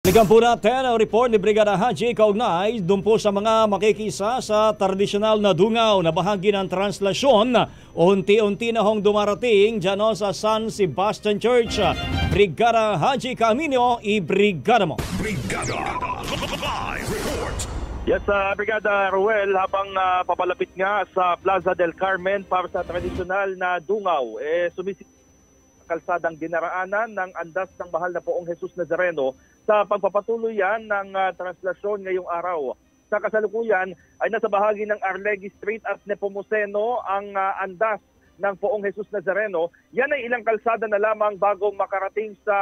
Balikan po natin ang report ni Brigada Haji kaugnay doon po sa mga makikisa sa tradisyonal na dungaw na bahagi ng translasyon. Unti-unti na hong dumarating dyan sa San Sebastian Church. Brigada Haji Camino, i-brigada mo. Brigada Live Report. Yes, Brigada Ruel, habang papalapit nga sa Plaza del Carmen para sa tradisyonal na dungaw, sumisikip kalsadang dinaraanan ng andas ng mahal na Poong Jesus Nazareno sa pagpapatuloy yan ng translasyon ngayong araw. Sa kasalukuyan ay nasa bahagi ng Arlegui Street at Nepomuceno ang andas ng Poong Jesus Nazareno. Yan ay ilang kalsada na lamang bago makarating sa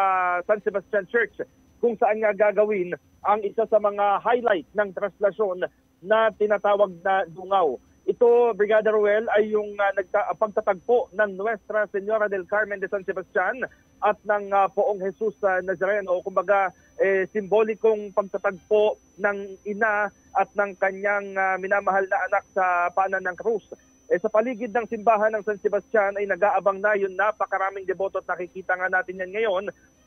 San Sebastian Church, kung saan nga gagawin ang isa sa mga highlight ng translasyon na tinatawag na dungaw. Ito, Brigada Ruel, ay yung pagtatagpo ng Nuestra Señora del Carmen de San Sebastian at ng Poong Jesus Nazareno. Kumbaga, simbolikong pagtatagpo ng ina at ng kanyang minamahal na anak sa paanan ng krus. Sa paligid ng simbahan ng San Sebastian ay nag-aabang na yun, napakaraming deboto at nakikita nga natin yan ngayon.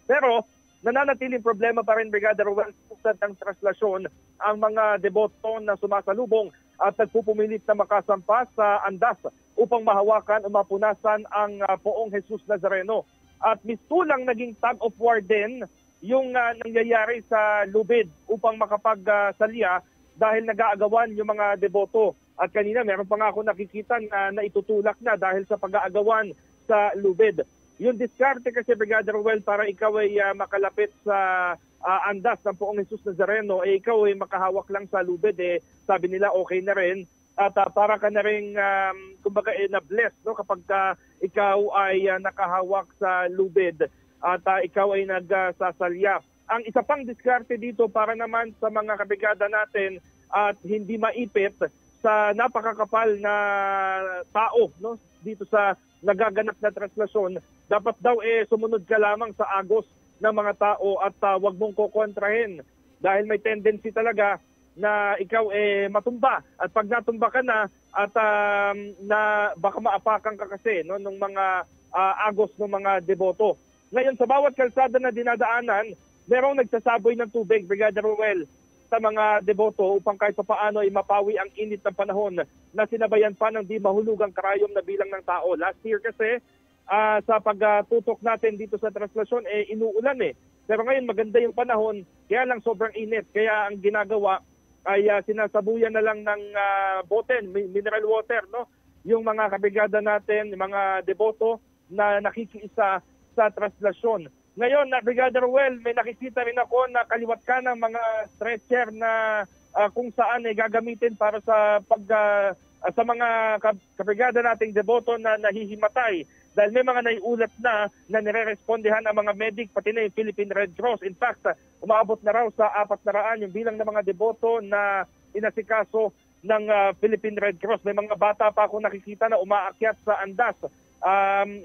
Pero nananatiling problema pa rin, Brigada Ruel, ng translasyon ang mga deboto na sumasalubong at nagpupumilit na makasampa sa andas upang mahawakan o mapunasan ang Poong Jesus Nazareno. At mistulang naging tug of war din yung nangyayari sa lubid upang makapagsalya dahil nag-aagawan yung mga deboto. At kanina meron pa nga ako nakikita na itutulak na dahil sa pag-aagawan sa lubid. Yung diskarte kasi, Brigada Ruel, para ikaw ay makalapit sa andas ng Poong Jesus Nazareno, ikaw ay makahawak lang sa lubid, sabi nila okay na rin. At para ka na rin, kumbaga, na-bless, no? Kapag ikaw ay nakahawak sa lubid at ikaw ay nagsasalya. Ang isa pang diskarte dito para naman sa mga kabrigada natin at hindi maipit sa napakakapal na tao, no? Dito sa nagaganap na translasyon, dapat daw sumunod ka lamang sa agos ng mga tao at wag mong kokontrahin dahil may tendency talaga na ikaw matumba, at pag natumba ka na at na baka maapakan ka kasi, no, ng mga agos ng mga deboto. Ngayon, sa bawat kalsada na dinadaanan, merong nagsasaboy ng tubig, Brigada Ruel, sa mga deboto upang kahit paano ay mapawi ang init ng panahon na sinabayan pa ng di mahulugang karayom na bilang ng tao. Last year kasi, sa pagtutok natin dito sa translasyon, inuulan Pero ngayon maganda yung panahon, kaya lang sobrang init. Kaya ang ginagawa ay sinasabuyan na lang ng bote, mineral water, no? Yung mga kabrigada natin, yung mga deboto na nakikiisa sa translasyon. Ngayon, Brigada Ruel, may nakikita rin ako na kaliwat ka ng mga stretcher na kung saan gagamitin para sa sa mga kabrigada nating deboto na nahihimatay. Dahil may mga naiulat na nire-respondehan ang mga medic, pati na yung Philippine Red Cross. In fact, umaabot na raw sa 400 yung bilang ng mga deboto na inasikaso ng Philippine Red Cross. May mga bata pa ako nakikita na umaakyat sa andas.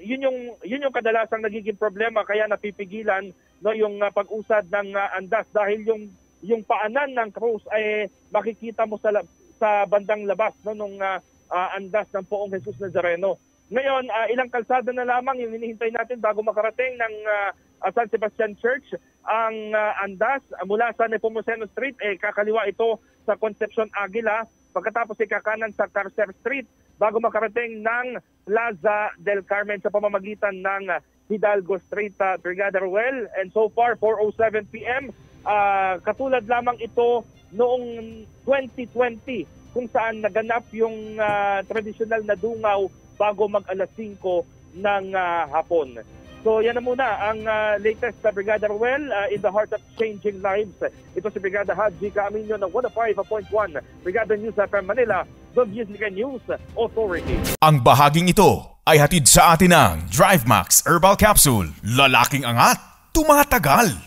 Yun yung kadalasang nagiging problema, kaya napipigilan, no, yung pag-usad ng andas dahil yung paanan ng krus ay makikita mo sa bandang labas, no, nung andas ng Poong Jesus Nazareno. Ngayon, ilang kalsada na lamang yung hinihintay natin bago makarating ng San Sebastian Church. Ang andas mula sa Nepomuceno Street, kakaliwa ito sa Concepcion Aguila, pagkatapos kakanan sa Carcer Street bago makarating ng Plaza del Carmen sa pamamagitan ng Hidalgo Street, Brigada Ruel. And so far, 4:07 p.m., katulad lamang ito noong 2020 kung saan naganap yung tradisyonal na dungaw bago mag-alas 5 ng hapon. So yan na muna ang latest sa Brigada Ruel in the heart of changing lives. Ito si Brigada Haji Camino ng 105.1 Brigada News FM Manila, the Music and News Authority. Ang bahaging ito ay hatid sa atin ng DriveMax Herbal Capsule. Lalaking angat, tumatagal.